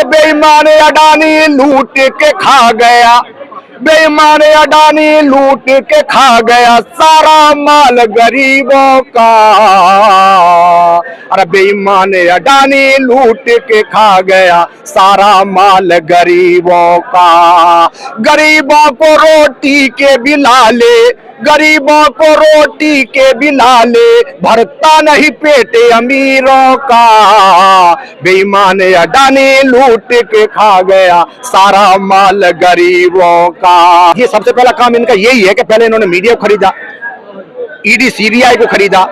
बेईमान अडानी लूट के खा गया, बेईमान अडानी लूट के खा गया सारा माल गरीबों का। अरे बेईमान अडानी लूट के खा गया सारा माल गरीबों का। गरीबों को रोटी के बिलाले, गरीबों को रोटी के बिलाले भरता नहीं पेट अमीरों का। बेईमान अडानी लूट के खा गया सारा माल गरीबों का। ये सबसे पहला काम इनका यही है कि पहले इन्होंने मीडिया को खरीदा, ईडी सीबीआई को खरीदा,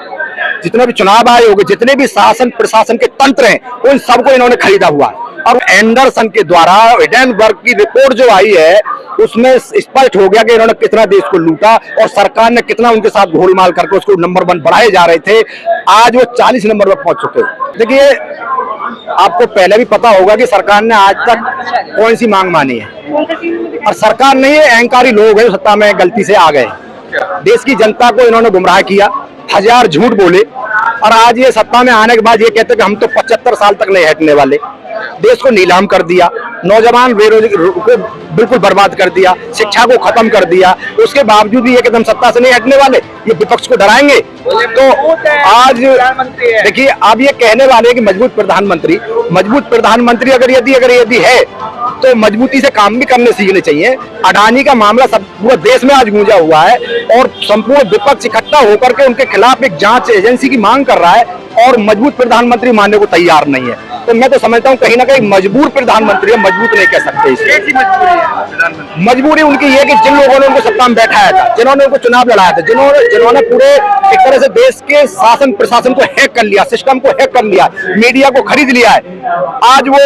जितने भी चुनाव आयोग, जितने भी शासन प्रशासन के तंत्र हैं उन सबको इन्होंने खरीदा हुआ है। और एंडरसन के द्वारा हिडेनबर्ग की रिपोर्ट जो आई है उसमें स्पष्ट हो गया कि इन्होंने कितना देश को लूटा और सरकार ने कितना उनके साथ घोलमाल करके उसको नंबर 1 बढ़ाए जा रहे थे। आज वो 40 नंबर पर पहुंच चुके हैं। देखिए, आपको पहले भी पता होगा कि सरकार ने आज तक कौन सी मांग मानी है, और सरकार नहीं, अहंकारी लोग हैं सत्ता में गलती से आ गए। देश की जनता को इन्होंने गुमराह किया, हजार झूठ बोले, और आज ये सत्ता में आने के बाद ये कहते कि हम तो 75 साल तक नहीं हटने वाले। देश को नीलाम कर दिया, नौजवान बेरोजगार को बिल्कुल बर्बाद कर दिया, शिक्षा को खत्म कर दिया। उसके बावजूद भी ये एकदम सत्ता से नहीं हटने वाले, ये विपक्ष को डराएंगे। तो आज देखिए, आप ये कहने वाले कि मजबूत प्रधानमंत्री, मजबूत प्रधानमंत्री अगर यदि है तो मजबूती से काम भी करने सीखने चाहिए। अडानी का मामला सब पूरा देश में आज गूंजा हुआ है और संपूर्ण विपक्ष इकट्ठा होकर के उनके खिलाफ एक जांच एजेंसी की मांग कर रहा है और मजबूत प्रधानमंत्री मानने को तैयार नहीं है। तो मैं तो समझता हूँ कहीं ना कहीं मजबूर प्रधानमंत्री है, मजबूत नहीं कह सकते इसे। मजबूरी उनकी ये कि जिन लोगों ने उनको सत्ता में बैठाया था, जिन्होंने उनको चुनाव लड़ाया था, जिन्होंने पूरे एक तरह से देश के शासन प्रशासन को हैक कर लिया, सिस्टम को हैक कर लिया, मीडिया को खरीद लिया है, आज वो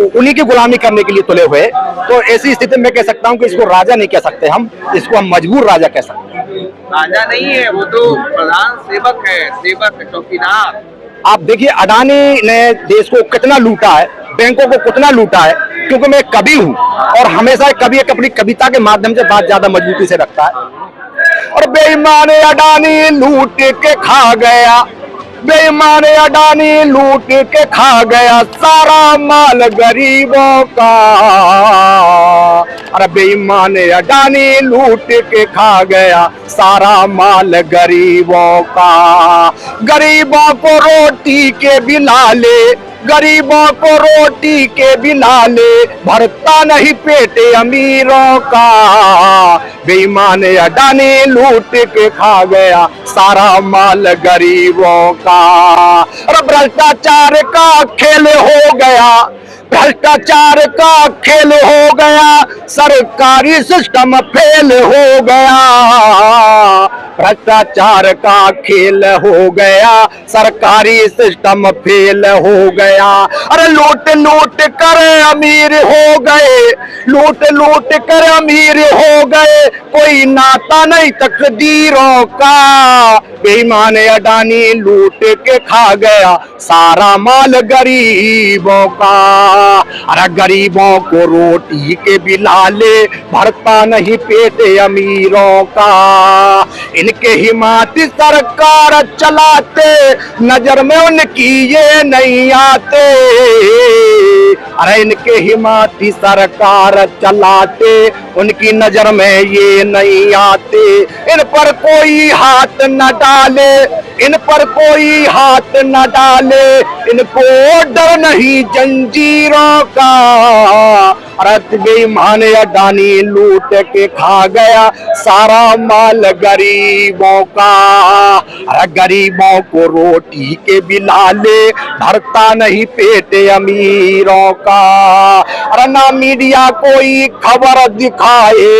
उन्हीं की गुलामी करने के लिए तुले हुए। तो ऐसी स्थिति में कह सकता हूँ कि इसको राजा नहीं कह सकते हम, इसको हम मजबूर राजा कह सकते हैं। राजा नहीं है वो, तो प्रधान सेवक है, सेवक चौकीदार। आप देखिए, अडानी ने देश को कितना लूटा है, बैंकों को कितना लूटा है। क्योंकि मैं कवि हूं और हमेशा कवि एक अपनी कविता के माध्यम से बात ज्यादा मजबूती से रखता है। और बेईमान अडानी लूट के खा गया, बेईमान अडानी लूट के खा गया सारा माल गरीबों का। अरे बेईमान अडानी लूट के खा गया सारा माल गरीबों का। गरीबों को रोटी के बिलाले, गरीबों को रोटी के बिलाले भरता नहीं पेट अमीरों का। बेईमान अडानी लूट के खा गया सारा माल गरीबों का। और भ्रष्टाचार का खेल हो गया, भ्रष्टाचार का खेल हो गया, सरकारी सिस्टम फेल हो गया। भ्रष्टाचार का खेल हो गया, सरकारी सिस्टम फेल हो गया। अरे लूट लूट कर अमीर हो गए, लूट लूट कर अमीर हो गए, कोई नाता नहीं तकदीरों का। बेईमान अडानी लूट के खा गया सारा माल गरीबों का। अरे गरीबों को रोटी के बिलाले भरता नहीं पेट अमीरों का। इनके हिमायती सरकार चलाते, नजर में उनकी ये नहीं आते। अरे इनके हिमायती सरकार चलाते, उनकी नजर में ये नहीं आते। इन पर कोई हाथ न डाले, इन पर कोई हाथ न डाले, इनको डर नहीं जंजीरों का। अरे बेईमान अडानी लूट के खा गया सारा माल गरीबों का। अरे गरीबों को रोटी के बिलाले भरता नहीं पेट अमीरों का। अरे ना मीडिया कोई खबर दिखाए,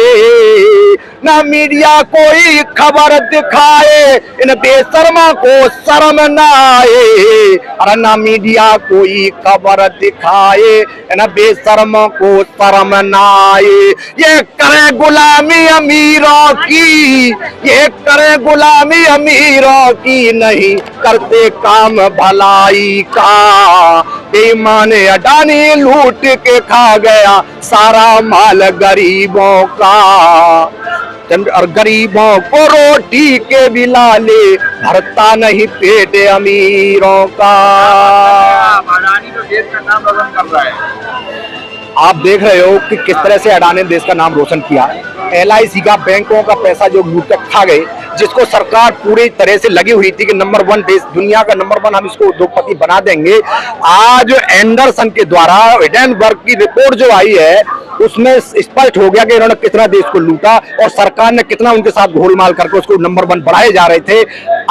ना मीडिया कोई खबर दिखाए, इन बेशर्मा को शर्म न आए। अरे ना मीडिया कोई खबर दिखाए, इन बेशर्मा को शर्म न आए। ये करे गुलामी अमीरों की, ये करे गुलामी अमीरों की, नहीं करते काम भलाई का। बेईमान अडानी लूट के खा गया सारा माल गरीबों का। और गरीबों को रोटी के बिलाले भरता नहीं पेट अमीरों का। अडानी तो देश का नाम रोशन कर रहा है। आप देख रहे हो कि किस तरह से अडानी ने देश का नाम रोशन किया। LIC का बैंकों का पैसा जो लूट कर खा गए, जिसको सरकार पूरी तरह से लगी हुई थी कि नंबर 1 देश, दुनिया का नंबर 1 हम इसको उद्योगपति बना देंगे। आज एंडरसन के द्वारा हिडेनबर्ग की रिपोर्ट जो आई है उसमें स्पष्ट हो गया कि इन्होंने कितना देश को लूटा और सरकार ने कितना उनके साथ घोलमाल करके उसको नंबर 1 बढ़ाए जा रहे थे।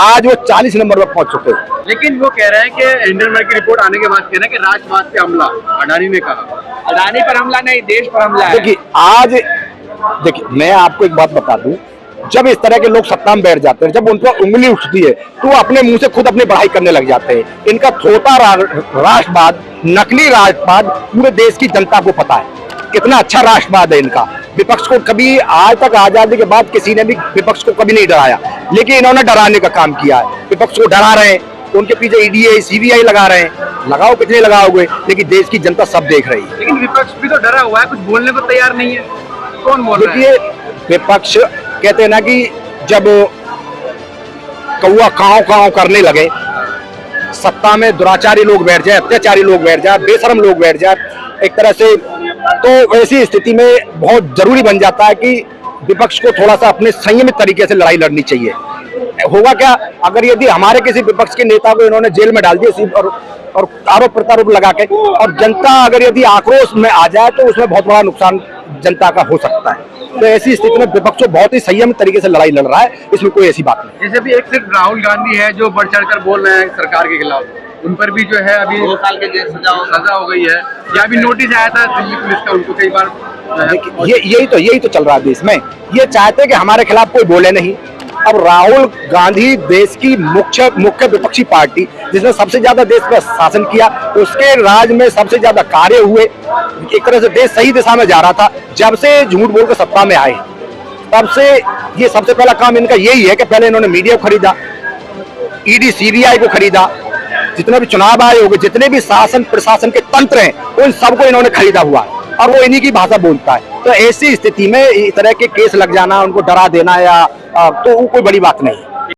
आज वो 40 नंबर पर पहुंच चुके हैं। लेकिन वो कह रहे हैं कि हिंडनबर्ग की रिपोर्ट आने के बाद कह रहे हैं कि राष्ट्रवाद पे हमला, अडानी ने कहा। अडानी पर हमला नहीं, देश पर हमला है। देखिए मैं आपको एक बात बता दूं, जब इस तरह के लोग सत्ता में बैठ जाते हैं, जब उन पर उंगली उठती है तो वो अपने मुंह से खुद अपनी बढ़ाई करने लग जाते हैं। इनका थोथा राष्ट्रवाद, नकली राष्ट्रवाद पूरे देश की जनता को पता है कितना अच्छा राष्ट्रवाद है इनका। विपक्ष को कभी आज तक आजादी के बाद किसी ने भी विपक्ष को कभी नहीं डराया, लेकिन इन्होंने डराने का काम किया है। विपक्ष को डरा रहे हैं, उनके पीछे EDI CBI लगा रहे हैं। लगाओ, कितने लगाओगे, लेकिन देश की जनता सब देख रही है। लेकिन विपक्ष भी तो डरा हुआ है, कुछ बोलने को तैयार नहीं है। कौन बोल रहा है? देखिए विपक्ष कहते हैं ना कि जब कौआ काव काव करने लगे, सत्ता में दुराचारी लोग बैठ जाए, अत्याचारी लोग बैठ जाए, बेशरम लोग बैठ जाए एक तरह से, तो ऐसी स्थिति में बहुत जरूरी बन जाता है कि विपक्ष को थोड़ा सा अपने संयमित तरीके से लड़ाई लड़नी चाहिए। होगा क्या अगर यदि हमारे किसी विपक्ष के नेता को इन्होंने जेल में डाल दिया और आरोप प्रत्यारोप लगा के, और जनता अगर यदि आक्रोश में आ जाए तो उसमें बहुत बड़ा नुकसान जनता का हो सकता है। तो ऐसी स्थिति में विपक्ष को बहुत ही संयमित तरीके से लड़ाई लड़ रहा है, इसमें कोई ऐसी बात नहीं। जैसे भी एक सिर्फ राहुल गांधी है जो बढ़ चढ़कर बोल रहे हैं सरकार के खिलाफ, उन पर भी जो है अभी 2 साल के जेल सजा हो गई है, या अभी नोटिस आया था दिल्ली पुलिस का उनको कई बार। यही तो चल रहा है देश में। ये चाहते हैं कि हमारे खिलाफ कोई बोले नहीं। अब राहुल गांधी देश की मुख्य विपक्षी पार्टी, जिसने सबसे ज्यादा देश पर शासन किया, उसके राज में सबसे ज्यादा कार्य हुए, एक तरह से देश सही दिशा में जा रहा था। जब से झूठ बोल कर सत्ता में आए, तब से ये सबसे पहला काम इनका यही है कि पहले इन्होंने मीडिया को खरीदा, ED CBI को खरीदा, जितने भी चुनाव आयोग, जितने भी शासन प्रशासन के तंत्र हैं, उन सबको इन्होंने खरीदा हुआ है और वो इन्हीं की भाषा बोलता है। तो ऐसी स्थिति में इस तरह के केस लग जाना, उनको डरा देना या तो वो कोई बड़ी बात नहीं है।